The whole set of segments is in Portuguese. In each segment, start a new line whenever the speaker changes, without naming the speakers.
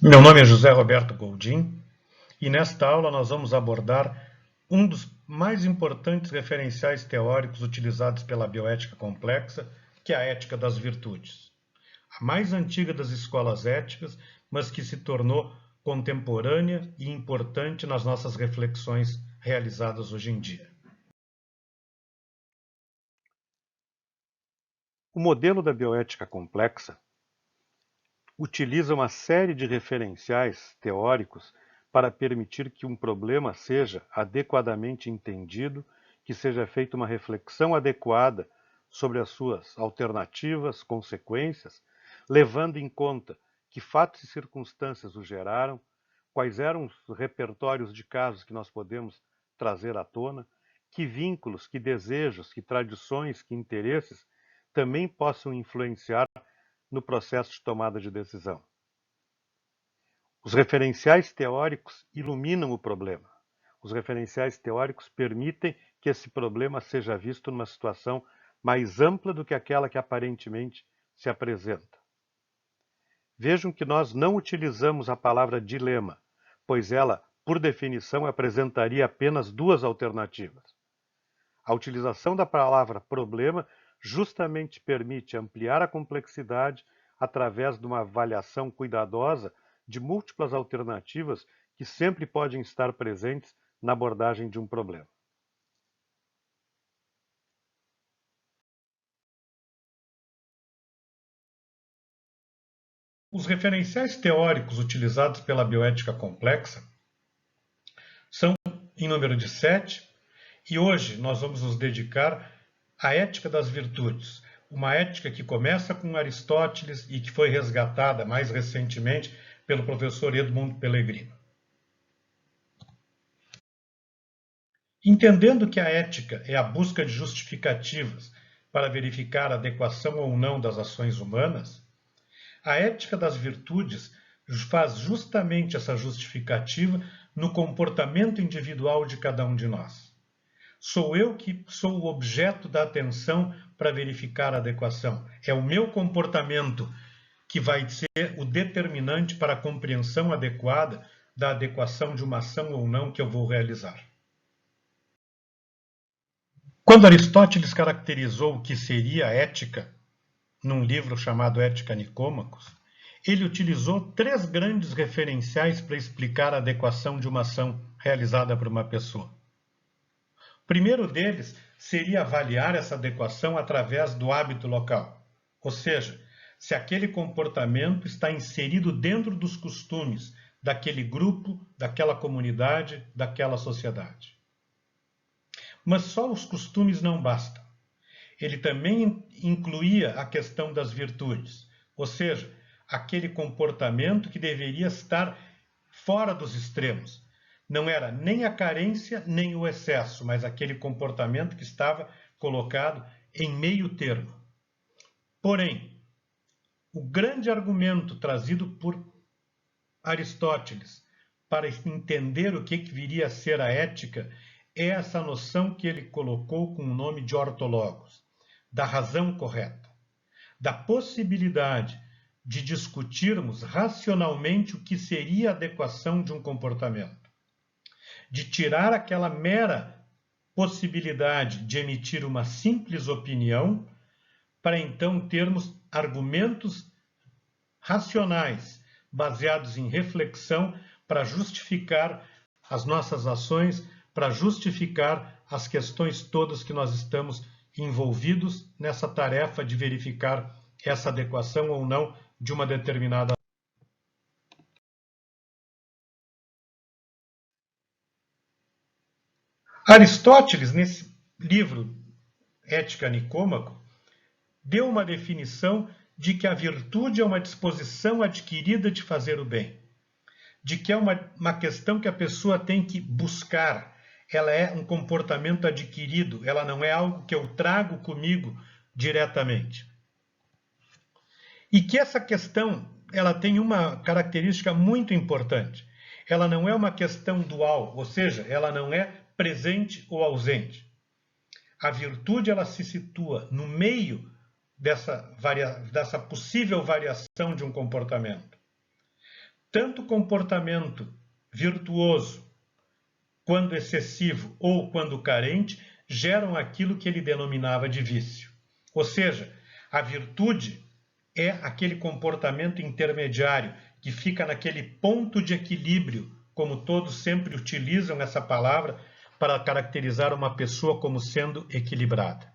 Meu nome é José Roberto Goldim e nesta aula nós vamos abordar um dos mais importantes referenciais teóricos utilizados pela bioética complexa, que é a ética das virtudes. A mais antiga das escolas éticas, mas que se tornou contemporânea e importante nas nossas reflexões realizadas hoje em dia.
O modelo da bioética complexa utiliza uma série de referenciais teóricos para permitir que um problema seja adequadamente entendido, que seja feita uma reflexão adequada sobre as suas alternativas, consequências, levando em conta que fatos e circunstâncias o geraram, quais eram os repertórios de casos que nós podemos trazer à tona, que vínculos, que desejos, que tradições, que interesses também possam influenciar no processo de tomada de decisão. Os referenciais teóricos iluminam o problema. Os referenciais teóricos permitem que esse problema seja visto numa situação mais ampla do que aquela que aparentemente se apresenta. Vejam que nós não utilizamos a palavra dilema, pois ela, por definição, apresentaria apenas duas alternativas. A utilização da palavra problema justamente permite ampliar a complexidade através de uma avaliação cuidadosa de múltiplas alternativas que sempre podem estar presentes na abordagem de um problema.
Os referenciais teóricos utilizados pela bioética complexa são em número de 7, e hoje nós vamos nos dedicar à ética das virtudes, uma ética que começa com Aristóteles e que foi resgatada mais recentemente pelo professor Edmund Pellegrino. Entendendo que a ética é a busca de justificativas para verificar a adequação ou não das ações humanas, a ética das virtudes faz justamente essa justificativa no comportamento individual de cada um de nós. Sou eu que sou o objeto da atenção para verificar a adequação. É o meu comportamento que vai ser o determinante para a compreensão adequada da adequação de uma ação ou não que eu vou realizar. Quando Aristóteles caracterizou o que seria a ética, num livro chamado Ética Nicômacos, ele utilizou 3 grandes referenciais para explicar a adequação de uma ação realizada por uma pessoa. O primeiro deles seria avaliar essa adequação através do hábito local, ou seja, se aquele comportamento está inserido dentro dos costumes daquele grupo, daquela comunidade, daquela sociedade. Mas só os costumes não bastam. Ele também incluía a questão das virtudes, ou seja, aquele comportamento que deveria estar fora dos extremos. Não era nem a carência nem o excesso, mas aquele comportamento que estava colocado em meio termo. Porém, o grande argumento trazido por Aristóteles para entender o que viria a ser a ética é essa noção que ele colocou com o nome de ortologos, da razão correta, da possibilidade de discutirmos racionalmente o que seria a adequação de um comportamento, de tirar aquela mera possibilidade de emitir uma simples opinião para então termos argumentos racionais, baseados em reflexão, para justificar as nossas ações, para justificar as questões todas que nós estamos envolvidos nessa tarefa de verificar essa adequação ou não de uma determinada. Aristóteles, nesse livro Ética Nicômaco, deu uma definição de que a virtude é uma disposição adquirida de fazer o bem, de que é uma questão que a pessoa tem que buscar, ela é um comportamento adquirido, ela não é algo que eu trago comigo diretamente. E que essa questão ela tem uma característica muito importante. Ela não é uma questão dual, ou seja, ela não é presente ou ausente. A virtude ela se situa no meio dessa possível variação de um comportamento. tanto comportamento virtuoso, quando excessivo ou quando carente, geram aquilo que ele denominava de vício. Ou seja, a virtude é aquele comportamento intermediário que fica naquele ponto de equilíbrio, como todos sempre utilizam essa palavra para caracterizar uma pessoa como sendo equilibrada.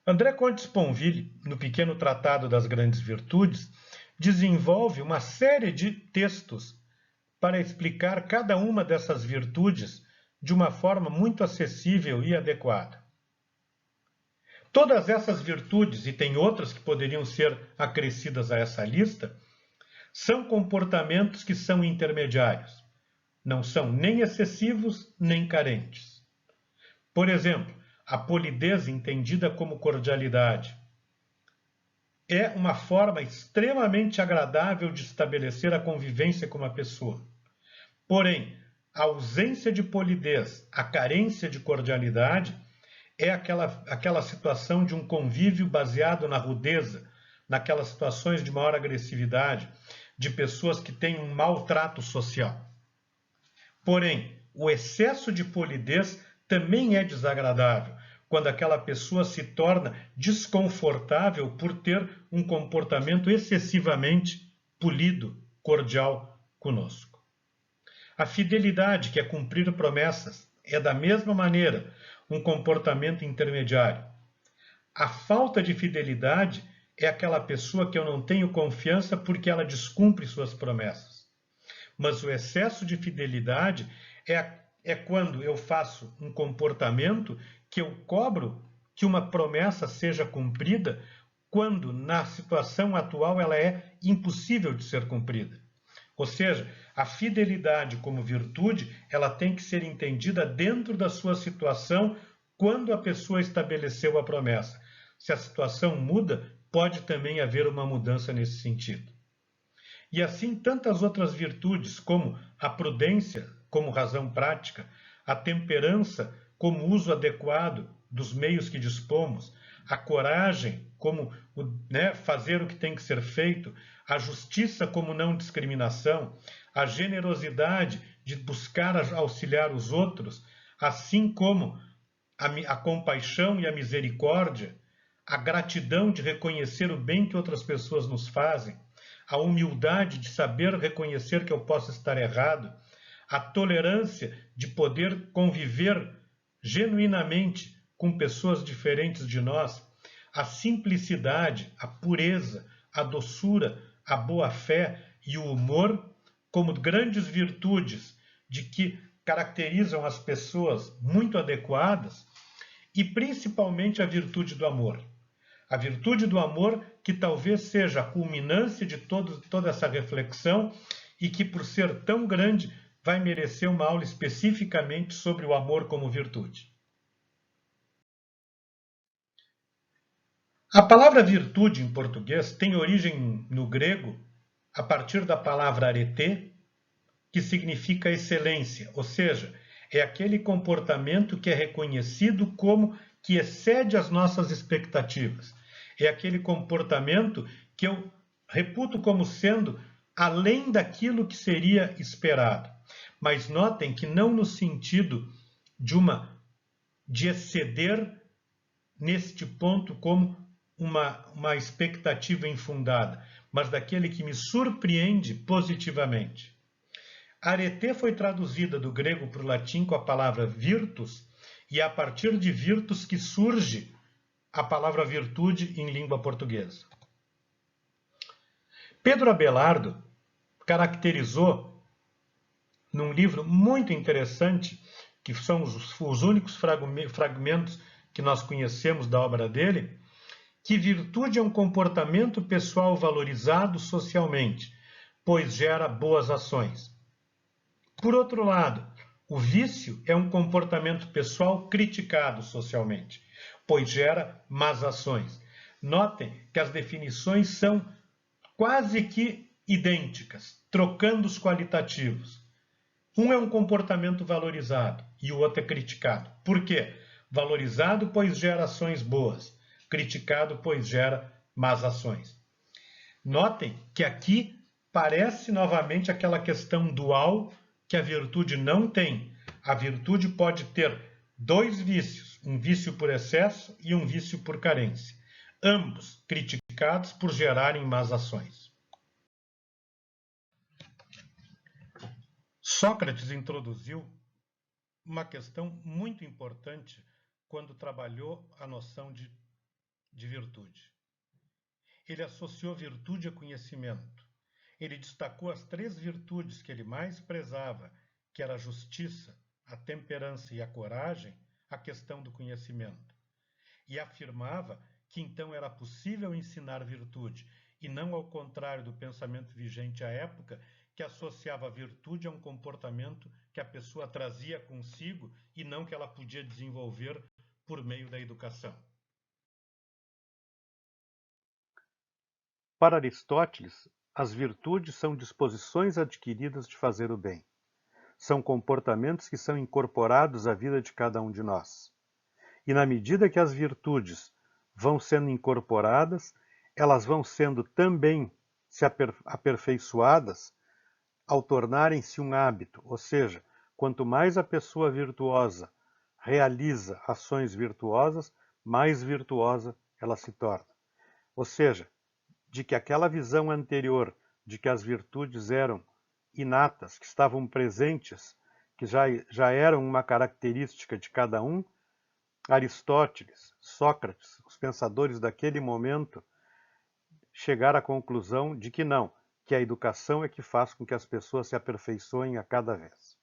André Comte Sponville, no pequeno Tratado das Grandes Virtudes, desenvolve uma série de textos para explicar cada uma dessas virtudes de uma forma muito acessível e adequada. Todas essas virtudes, e tem outras que poderiam ser acrescidas a essa lista, são comportamentos que são intermediários. Não são nem excessivos nem carentes. Por exemplo, a polidez entendida como cordialidade é uma forma extremamente agradável de estabelecer a convivência com uma pessoa. Porém, a ausência de polidez, a carência de cordialidade, é aquela situação de um convívio baseado na rudeza, naquelas situações de maior agressividade, de pessoas que têm um mau trato social. Porém, o excesso de polidez também é desagradável, quando aquela pessoa se torna desconfortável por ter um comportamento excessivamente polido, cordial conosco. A fidelidade, que é cumprir promessas, é da mesma maneira um comportamento intermediário. A falta de fidelidade é aquela pessoa que eu não tenho confiança porque ela descumpre suas promessas. Mas o excesso de fidelidade é quando eu faço um comportamento que eu cobro que uma promessa seja cumprida, quando na situação atual ela é impossível de ser cumprida. Ou seja, a fidelidade como virtude, ela tem que ser entendida dentro da sua situação quando a pessoa estabeleceu a promessa. Se a situação muda, pode também haver uma mudança nesse sentido. E assim tantas outras virtudes, como a prudência, como razão prática, a temperança, como uso adequado dos meios que dispomos, a coragem, como fazer o que tem que ser feito, a justiça como não discriminação, a generosidade de buscar auxiliar os outros, assim como a compaixão e a misericórdia, a gratidão de reconhecer o bem que outras pessoas nos fazem, a humildade de saber reconhecer que eu posso estar errado, a tolerância de poder conviver genuinamente com pessoas diferentes de nós, a simplicidade, a pureza, a doçura, a boa-fé e o humor como grandes virtudes de que caracterizam as pessoas muito adequadas, e principalmente a virtude do amor. A virtude do amor, que talvez seja a culminância de toda essa reflexão e que, por ser tão grande, vai merecer uma aula especificamente sobre o amor como virtude. A palavra virtude em português tem origem no grego a partir da palavra arete, que significa excelência, ou seja, é aquele comportamento que é reconhecido como que excede as nossas expectativas. É aquele comportamento que eu reputo como sendo além daquilo que seria esperado. Mas notem que não no sentido de exceder neste ponto como uma expectativa infundada, mas daquele que me surpreende positivamente. Arete foi traduzida do grego para o latim com a palavra virtus, e é a partir de virtus que surge a palavra virtude em língua portuguesa. Pedro Abelardo caracterizou num livro muito interessante, que são os únicos fragmentos que nós conhecemos da obra dele, que virtude é um comportamento pessoal valorizado socialmente, pois gera boas ações. Por outro lado, o vício é um comportamento pessoal criticado socialmente, pois gera más ações. Notem que as definições são quase que idênticas, trocando os qualitativos. Um é um comportamento valorizado e o outro é criticado. Por quê? Valorizado, pois gera ações boas. Criticado, pois gera más ações. Notem que aqui parece novamente aquela questão dual que a virtude não tem. A virtude pode ter dois vícios, um vício por excesso e um vício por carência, ambos criticados por gerarem más ações. Sócrates introduziu uma questão muito importante quando trabalhou a noção de virtude. Ele associou virtude a conhecimento. Ele destacou as três virtudes que ele mais prezava, que era a justiça, a temperança e a coragem, à questão do conhecimento. E afirmava que então era possível ensinar virtude, e não ao contrário do pensamento vigente à época, que associava a virtude a um comportamento que a pessoa trazia consigo e não que ela podia desenvolver por meio da educação.
Para Aristóteles, as virtudes são disposições adquiridas de fazer o bem. São comportamentos que são incorporados à vida de cada um de nós. E na medida que as virtudes vão sendo incorporadas, elas vão sendo também aperfeiçoadas ao tornarem-se um hábito, ou seja, quanto mais a pessoa virtuosa realiza ações virtuosas, mais virtuosa ela se torna. Ou seja, de que aquela visão anterior de que as virtudes eram inatas, que estavam presentes, que já eram uma característica de cada um, Aristóteles, Sócrates, os pensadores daquele momento, chegaram à conclusão de que não, que a educação é que faz com que as pessoas se aperfeiçoem a cada vez.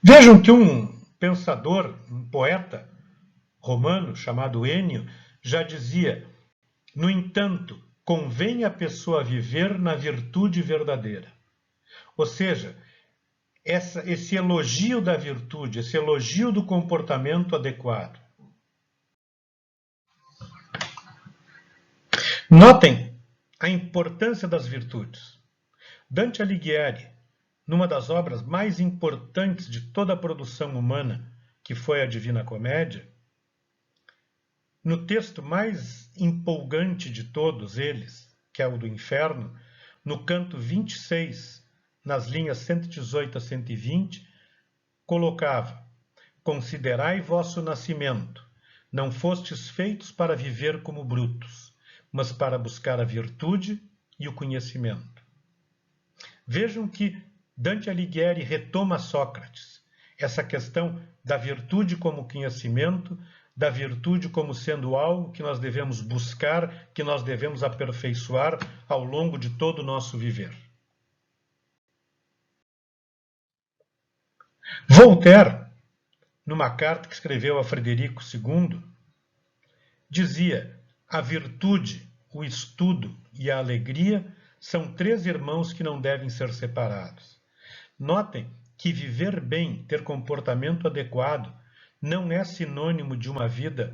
Vejam que um pensador, um poeta romano chamado Ênio, já dizia: no entanto, convém a pessoa viver na virtude verdadeira. Ou seja, esse elogio da virtude, esse elogio do comportamento adequado. Notem a importância das virtudes. Dante Alighieri, numa das obras mais importantes de toda a produção humana, que foi a Divina Comédia, no texto mais empolgante de todos eles, que é o do Inferno, no canto 26, nas linhas 118 a 120, colocava: considerai vosso nascimento, não fostes feitos para viver como brutos, mas para buscar a virtude e o conhecimento. Vejam que Dante Alighieri retoma Sócrates, essa questão da virtude como conhecimento, da virtude como sendo algo que nós devemos buscar, que nós devemos aperfeiçoar ao longo de todo o nosso viver. Voltaire, numa carta que escreveu a Frederico II, dizia: a virtude, o estudo e a alegria são três irmãos que não devem ser separados. Notem que viver bem, ter comportamento adequado, não é sinônimo de uma vida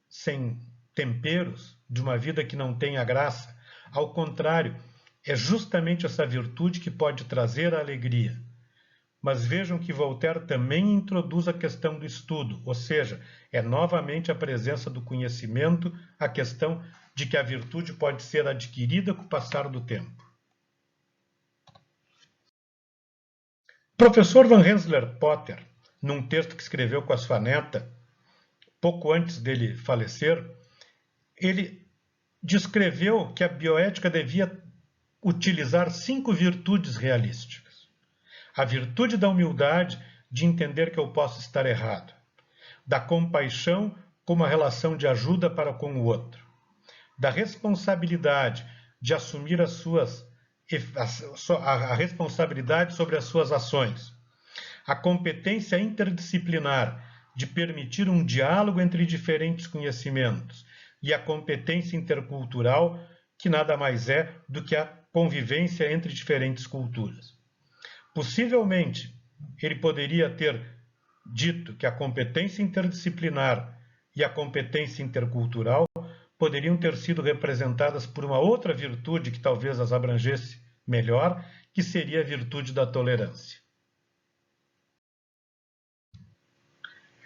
sem temperos, de uma vida que não tenha graça. Ao contrário, é justamente essa virtude que pode trazer a alegria. Mas vejam que Voltaire também introduz a questão do estudo, ou seja, é novamente a presença do conhecimento, a questão de que a virtude pode ser adquirida com o passar do tempo. O professor Van Rensselaer Potter, num texto que escreveu com a sua neta, pouco antes dele falecer, ele descreveu que a bioética devia utilizar 5 virtudes realísticas. A virtude da humildade, de entender que eu posso estar errado. Da compaixão como a relação de ajuda para com o outro. Da responsabilidade, de assumir a responsabilidade sobre as suas ações. A competência interdisciplinar, de permitir um diálogo entre diferentes conhecimentos. E a competência intercultural, que nada mais é do que a convivência entre diferentes culturas. Possivelmente, ele poderia ter dito que a competência interdisciplinar e a competência intercultural poderiam ter sido representadas por uma outra virtude que talvez as abrangesse melhor, que seria a virtude da tolerância.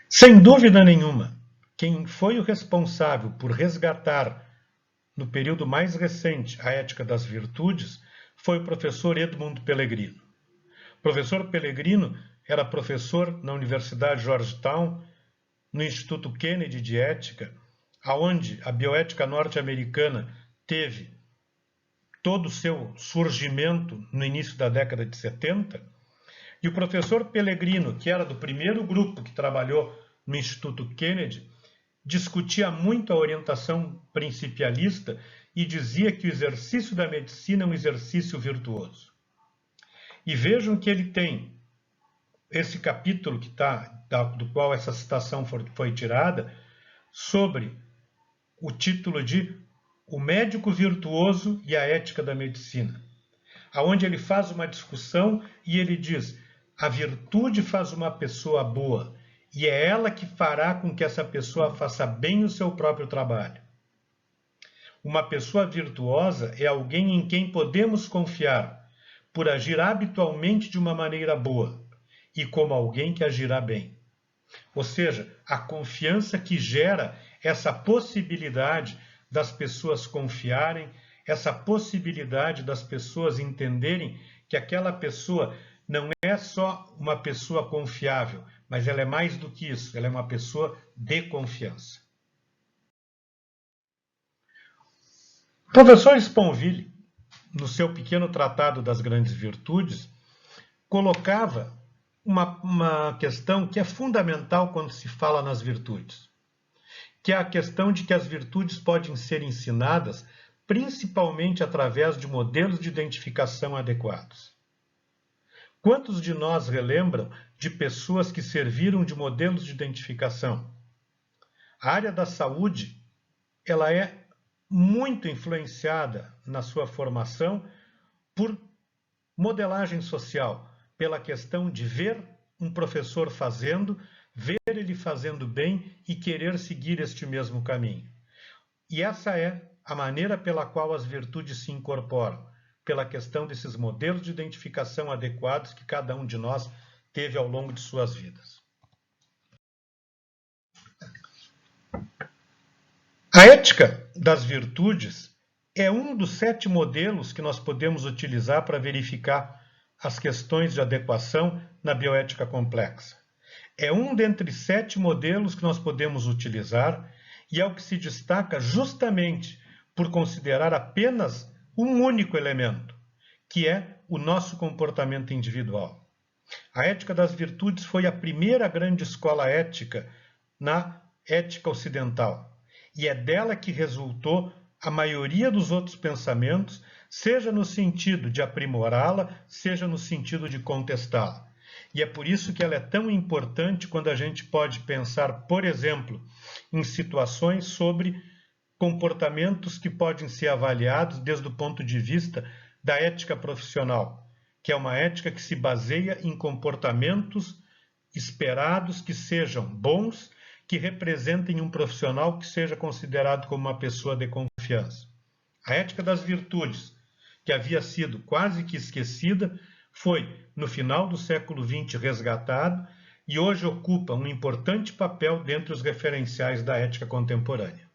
Sem dúvida nenhuma, quem foi o responsável por resgatar, no período mais recente, a ética das virtudes, foi o professor Edmund Pellegrino. O professor Pellegrino era professor na Universidade Georgetown, no Instituto Kennedy de Ética, aonde a bioética norte-americana teve todo o seu surgimento no início da década de 70, e o professor Pellegrino, que era do primeiro grupo que trabalhou no Instituto Kennedy, discutia muito a orientação principialista e dizia que o exercício da medicina é um exercício virtuoso. E vejam que ele tem esse capítulo do qual essa citação foi tirada, sobre o título de O Médico Virtuoso e a Ética da Medicina, aonde ele faz uma discussão e ele diz: a virtude faz uma pessoa boa, e é ela que fará com que essa pessoa faça bem o seu próprio trabalho. Uma pessoa virtuosa é alguém em quem podemos confiar, por agir habitualmente de uma maneira boa, e como alguém que agirá bem. Ou seja, a confiança que gera essa possibilidade das pessoas confiarem, essa possibilidade das pessoas entenderem que aquela pessoa não é só uma pessoa confiável, mas ela é mais do que isso, ela é uma pessoa de confiança. O professor Sponville, no seu pequeno tratado das grandes virtudes, colocava uma questão que é fundamental quando se fala nas virtudes, que é a questão de que as virtudes podem ser ensinadas principalmente através de modelos de identificação adequados. Quantos de nós relembram de pessoas que serviram de modelos de identificação? A área da saúde, ela é muito influenciada na sua formação por modelagem social, pela questão de ver um professor fazendo, ver ele fazendo bem e querer seguir este mesmo caminho. E essa é a maneira pela qual as virtudes se incorporam, pela questão desses modelos de identificação adequados que cada um de nós teve ao longo de suas vidas. A ética das virtudes é um dos 7 modelos que nós podemos utilizar para verificar as questões de adequação na bioética complexa. É um dentre 7 modelos que nós podemos utilizar e é o que se destaca justamente por considerar apenas um único elemento, que é o nosso comportamento individual. A ética das virtudes foi a primeira grande escola ética na ética ocidental, e é dela que resultou a maioria dos outros pensamentos, seja no sentido de aprimorá-la, seja no sentido de contestá-la. E é por isso que ela é tão importante quando a gente pode pensar, por exemplo, em situações sobre comportamentos que podem ser avaliados desde o ponto de vista da ética profissional, que é uma ética que se baseia em comportamentos esperados que sejam bons, que representem um profissional que seja considerado como uma pessoa de confiança. A ética das virtudes, que havia sido quase que esquecida, foi, no final do século XX, resgatado e hoje ocupa um importante papel dentre os referenciais da ética contemporânea.